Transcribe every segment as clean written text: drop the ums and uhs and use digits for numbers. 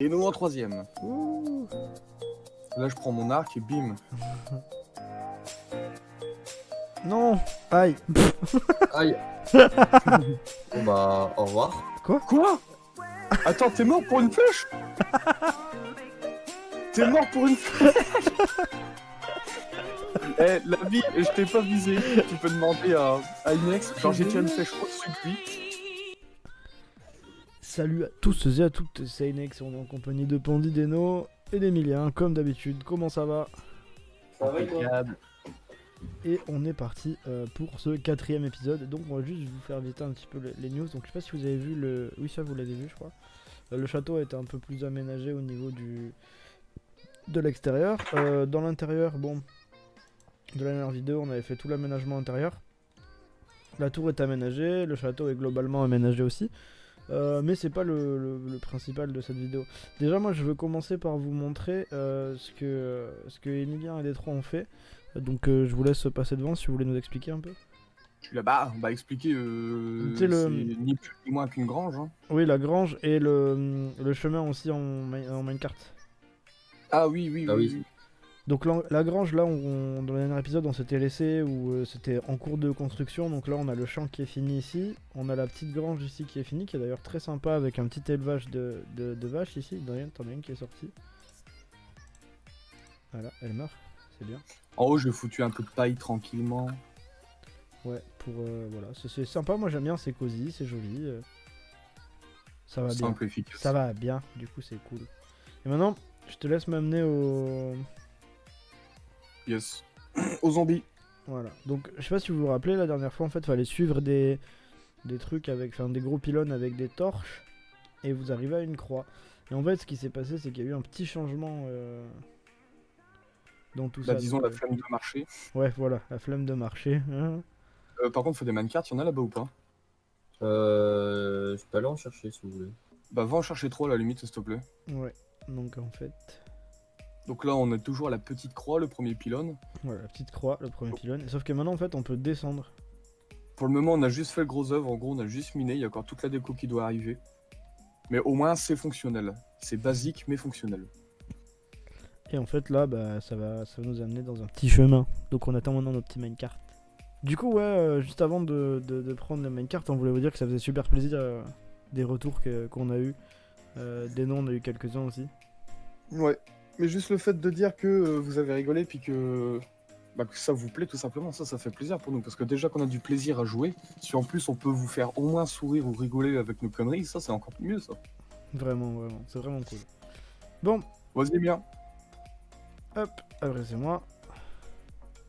Et nous en troisième. Ouh. Là, je prends mon arc et bim. Non. Aïe. Aïe. Bon bah, au revoir. Quoi? Attends, t'es mort pour une flèche? T'es mort pour une flèche? Eh, la vie, je t'ai pas visé. Tu peux demander à Inex. Genre, j'ai tiré une flèche au-dessus de lui. Salut à tous et à toutes, c'est Inex, on est en compagnie de Pandideno et d'Emilien, comme d'habitude. Comment ça va? Ça va, toi? Impeccable. Et on est parti pour ce 4ème épisode. Donc on va juste vous faire visiter un petit peu les news. Donc je sais pas si vous avez vu le... Oui, ça vous l'avez vu je crois. Le château a été un peu plus aménagé au niveau de l'extérieur. Dans l'intérieur, bon, de la dernière vidéo on avait fait tout l'aménagement intérieur. La tour est aménagée, le château est globalement aménagé aussi. Mais c'est pas le principal de cette vidéo. Déjà moi je veux commencer par vous montrer ce que Emilien et les trois ont fait. Donc je vous laisse passer devant si vous voulez nous expliquer un peu. Je suis là-bas, on va expliquer. C'est le- C'est ni plus ni moins qu'une grange. Hein. Oui, la grange et le chemin aussi en minecart. Ah oui, oui, Ah oui. oui. oui. Donc la grange là, dans le dernier épisode on s'était laissé où c'était en cours de construction. Donc là on a le champ qui est fini ici. On a la petite grange ici qui est finie, qui est d'ailleurs très sympa avec un petit élevage de vaches ici. T'en as une qui est sortie. Voilà, elle meurt, c'est bien. En haut, j'ai foutu un peu de paille tranquillement. Ouais, pour voilà, c'est sympa, moi j'aime bien, c'est cosy, c'est joli. Ça va bien. Simple et efficace. Ça va bien, du coup c'est cool. Et maintenant, je te laisse m'amener au... Yes. Aux zombies. Voilà, donc je sais pas si vous vous rappelez, la dernière fois en fait, fallait suivre des trucs avec, enfin des gros pylônes avec des torches, et vous arrivez à une croix. Et en fait, ce qui s'est passé, c'est qu'il y a eu un petit changement dans tout Bah, ça. disons donc, la flemme de marcher. Ouais, voilà, la flemme de marcher. Hein. Par contre, faut des minecarts, il y en a là-bas ou pas? Je peux aller en chercher si vous voulez. Bah, va en chercher 3 à la limite, s'il te plaît. Ouais, donc en fait, Donc là, on a toujours la petite croix, le premier pylône. voilà, la petite croix, le premier pylône. Sauf que maintenant, en fait, on peut descendre. Pour le moment, on a juste fait le gros œuvre. En gros, on a juste miné. Il y a encore toute la déco qui doit arriver. Mais au moins, c'est fonctionnel. C'est basique, mais fonctionnel. Et en fait là bah ça va nous amener dans un petit chemin. Donc on attend maintenant notre petit minecart. Du coup ouais juste avant de prendre le minecart, on voulait vous dire que ça faisait super plaisir des retours qu'on a eu. Des noms on a eu quelques-uns aussi. Ouais. Mais juste le fait de dire que vous avez rigolé, puis que ça vous plaît tout simplement, ça fait plaisir pour nous. Parce que déjà qu'on a du plaisir à jouer, si en plus on peut vous faire au moins sourire ou rigoler avec nos conneries, ça c'est encore mieux ça. Vraiment, c'est vraiment cool. Bon, Vas-y bien. hop, après c'est moi.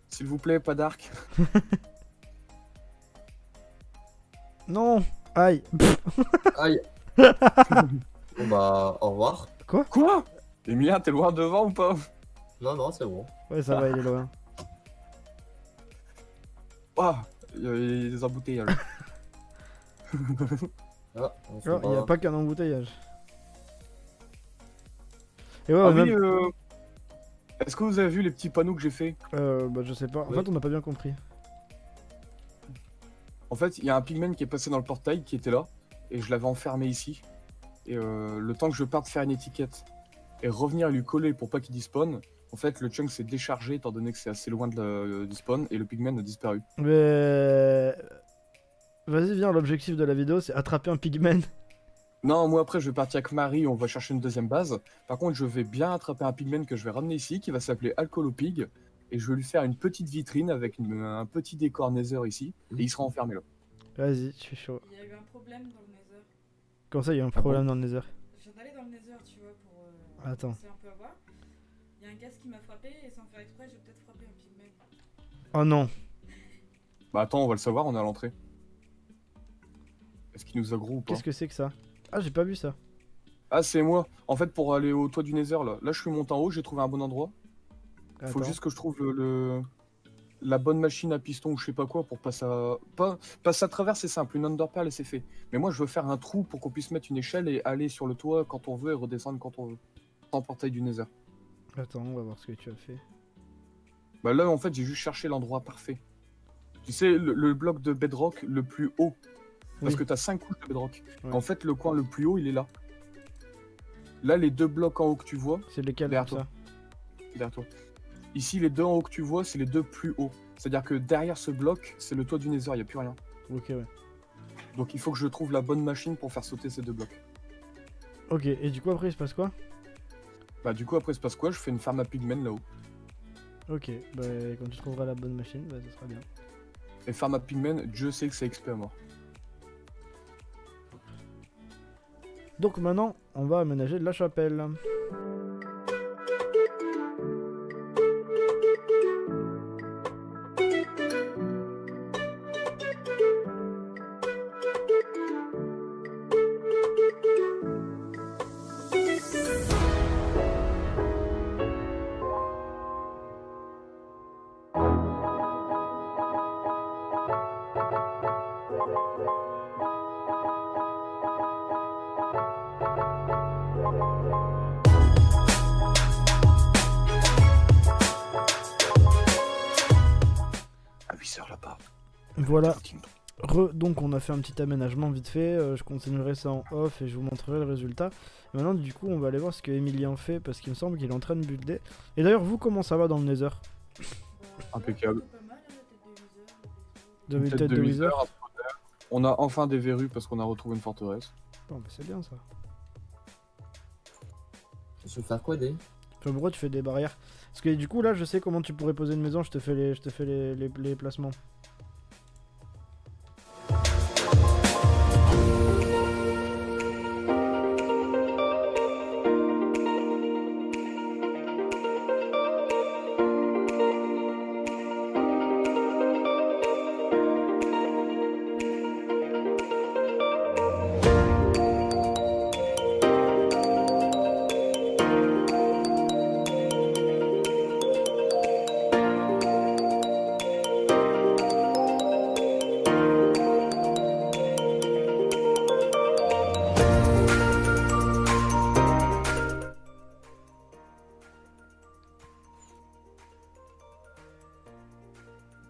S'il vous plaît, pas d'arc. Non. Aïe. Aïe. Bon bah, au revoir. Quoi? Emilien, t'es loin devant ou pas? Non, non, c'est bon. Ouais ça va, il est loin. Ah, il y a des embouteillages. Ah, on se Oh, il n'y a bat. pas qu'un embouteillage. Et ouais, Ah même... oui, est-ce que vous avez vu les petits panneaux que j'ai fait? bah je sais pas. En Oui. fait on n'a pas bien compris. En fait, il y a un pigman qui est passé dans le portail qui était là, et je l'avais enfermé ici. Et le temps que je parte faire une étiquette et revenir lui coller pour pas qu'il despawn, en fait, le chunk s'est déchargé étant donné que c'est assez loin du spawn et le pigman a disparu. Mais... Vas-y viens, l'objectif de la vidéo c'est attraper un pigman. Non, moi après, je vais partir avec Marie, on va chercher une deuxième base. Par contre, je vais bien attraper un pigman que je vais ramener ici, qui va s'appeler Alcoolopig, et je vais lui faire une petite vitrine avec un petit décor Nether ici, et il sera enfermé là. Vas-y, je suis chaud. Il y a eu un problème dans le Nether. Comment ça, il y a un problème dans le Nether? Je viens d'aller dans le Nether, tu vois, pour Attends. commencer un peu à voir. Il y a un gaz qui m'a frappé et sans faire exprès, j'ai peut-être frappé un pygmée. Oh non. Bah attends, on va le savoir, on est à l'entrée. Est-ce qu'il nous aggro ou pas? Qu'est-ce que c'est que ça? Ah, j'ai pas vu ça. Ah, c'est moi. En fait, pour aller au toit du Nether, là je suis monté en haut, j'ai trouvé un bon endroit. Faut Attends. juste que je trouve la bonne machine à piston ou je sais pas quoi pour passer à... Passer à travers, c'est simple, une underpearl et c'est fait. Mais moi, je veux faire un trou pour qu'on puisse mettre une échelle et aller sur le toit quand on veut et redescendre quand on veut. Sans portail du Nether. Attends, on va voir ce que tu as fait. Bah là, en fait, j'ai juste cherché l'endroit parfait. Tu sais, le bloc de bedrock le plus haut. Parce Oui. que t'as 5 couches de bedrock. Ouais. En fait, le coin le plus haut, il est là. Là, les 2 blocs en haut que tu vois, C'est lesquels Derrière comme ça? derrière toi. Ici, les 2 en haut que tu vois, c'est les 2 plus hauts. C'est-à-dire que derrière ce bloc, c'est le toit du Nether, il n'y a plus rien. Ok, ouais. Donc il faut que je trouve la bonne machine pour faire sauter ces 2 blocs. Ok, et du coup après il se passe quoi? Bah du coup, après, il se passe quoi? Je fais une ferme à pigmen là-haut. Ok, bah quand tu trouveras la bonne machine, bah ça sera bien. Et ferme à pigmen, Dieu sait que c'est XP à mort. Donc maintenant, on va aménager de la chapelle. À 8h là-bas. Voilà. Donc on a fait un petit aménagement vite fait, je continuerai ça en off et je vous montrerai le résultat. Et maintenant du coup on va aller voir ce que Emilien fait parce qu'il me semble qu'il est en train de builder. Et d'ailleurs vous comment ça va dans le Nether? Impeccable. Pas mal, hein, la tête de Wither. Vous avez une Tête tête de Wither? un spotter. On a enfin des verrues parce qu'on a retrouvé une forteresse. Bon, bah, c'est bien ça. Je vais faire quoi, des Enfin pourquoi tu fais des barrières? Parce que du coup là je sais comment tu pourrais poser une maison, je te fais les placements.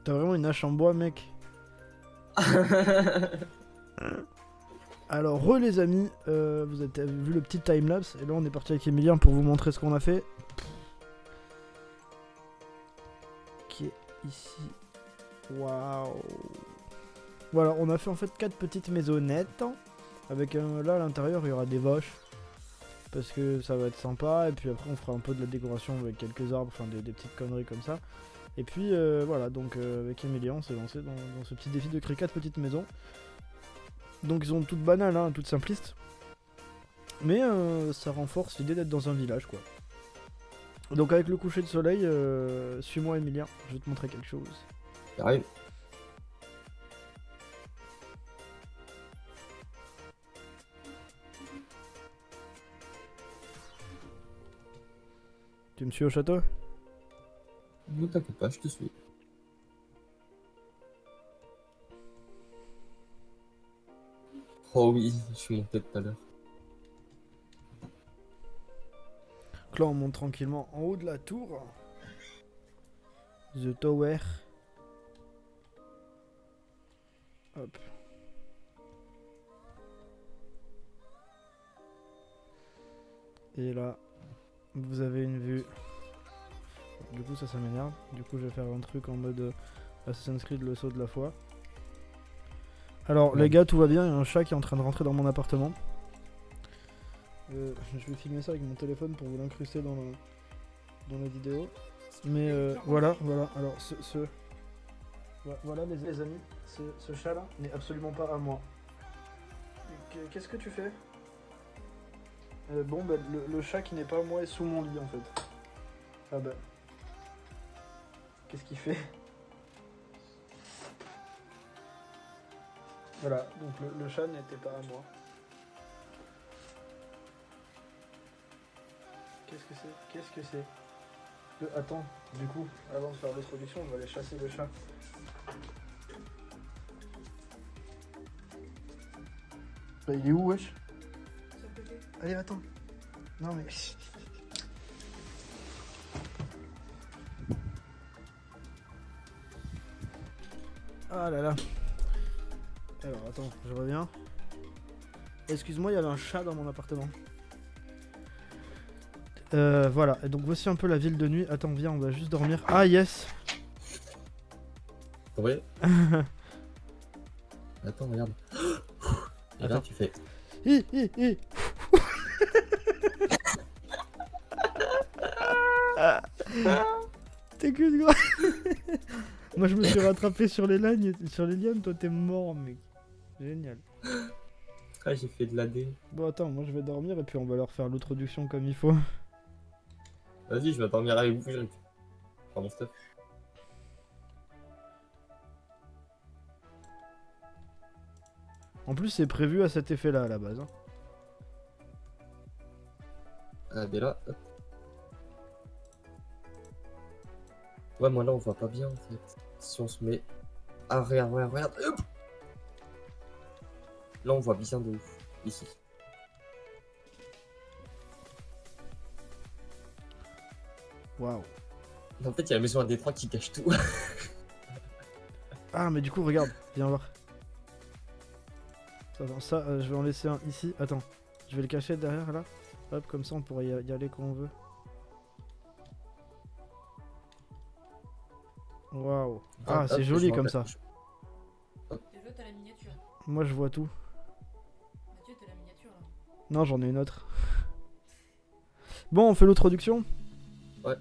T'as vraiment une hache en bois mec. Alors les amis, vous avez vu le petit timelapse et là on est parti avec Emilien pour vous montrer ce qu'on a fait. Qui est ici. Waouh. Voilà, on a fait en fait 4 petites maisonnettes. Avec là à l'intérieur il y aura des vaches. Parce que ça va être sympa. Et puis après on fera un peu de la décoration avec quelques arbres, enfin des petites conneries comme ça. Et puis voilà, donc avec Emilien on s'est lancé dans ce petit défi de créer 4 petites maisons. Donc ils sont toutes banales, hein, toutes simplistes. Mais ça renforce l'idée d'être dans un village quoi. Donc avec le coucher de soleil, suis-moi Emilien, je vais te montrer quelque chose. J'arrive. Tu me suis au château? Ne t'inquiète pas, je te suis. Oh oui, je suis monté tout à l'heure. Donc là on monte tranquillement en haut de la tour. The Tower. Hop. Et là, vous avez une vue. Du coup ça m'énerve. Du coup je vais faire un truc en mode Assassin's Creed, le saut de la foi. Alors les gars, tout va bien, il y a un chat qui est en train de rentrer dans mon appartement. Je vais filmer ça avec mon téléphone pour vous l'incruster dans la vidéo. Mais voilà. Alors voilà les amis, ce chat là n'est absolument pas à moi. Qu'est-ce que tu fais? Bon bah le chat qui n'est pas à moi est sous mon lit en fait. Ah bah. Qu'est-ce qu'il fait? Voilà, donc le chat n'était pas à moi. Qu'est-ce que c'est? Attends, du coup, avant de faire l'introduction, je vais aller chasser le chat. Bah il est où wesh? Sur le côté. Allez attends. Non mais... Ah là là. Alors attends, je reviens. Excuse-moi, il y avait un chat dans mon appartement. Voilà, et donc voici un peu la ville de nuit. Attends, viens, on va juste dormir. Ah, yes. Ouais. Attends, regarde. Et là, Attends. tu fais. Hi. T'es que de gros. Moi, je me suis rattrapé sur les lianes, toi, t'es mort, mec. Génial. Ah, j'ai fait de l'AD. Bon, attends, moi, je vais dormir et puis on va leur faire l'introduction comme il faut. Vas-y, je vais dormir avec vous. Je prends mon stuff. En plus, c'est prévu à cet effet-là, à la base. Hein. Ah, dès là. Hop. Ouais, moi là, on voit pas bien en fait. Si on se met. Ah, regarde. Hop. Là, on voit bien de ouf. Ici. Waouh. En fait, il y a la maison à Détroit qui cache tout. Ah, mais du coup, regarde, viens voir. Attends, ça, je vais en laisser un ici. Attends, je vais le cacher derrière là. Hop, comme ça, on pourrait y aller quand on veut. Waouh. Ah, c'est joli comme ça. Déjà, t'as la miniature. Moi, je vois tout. Mathieu, t'as la miniature là. Non, j'en ai une autre. Bon, on fait l'introduction. Ouais.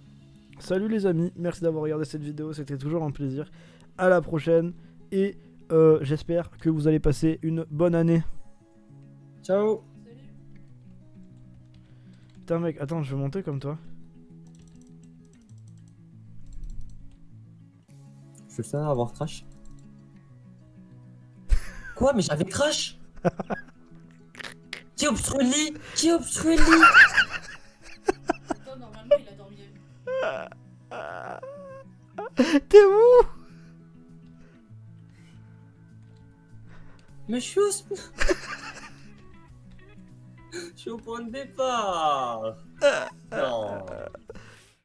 Salut les amis, merci d'avoir regardé cette vidéo, c'était toujours un plaisir. À la prochaine et j'espère que vous allez passer une bonne année. Ciao. Salut. Putain mec, attends, je vais monter comme toi. Je suis le seul à avoir crash. Quoi? Mais j'avais crash? Qui obstrue le lit? Qui obstrue le lit? Attends, normalement, il a dormi. T'es où? Mais je suis au... Je suis au point de départ. Non.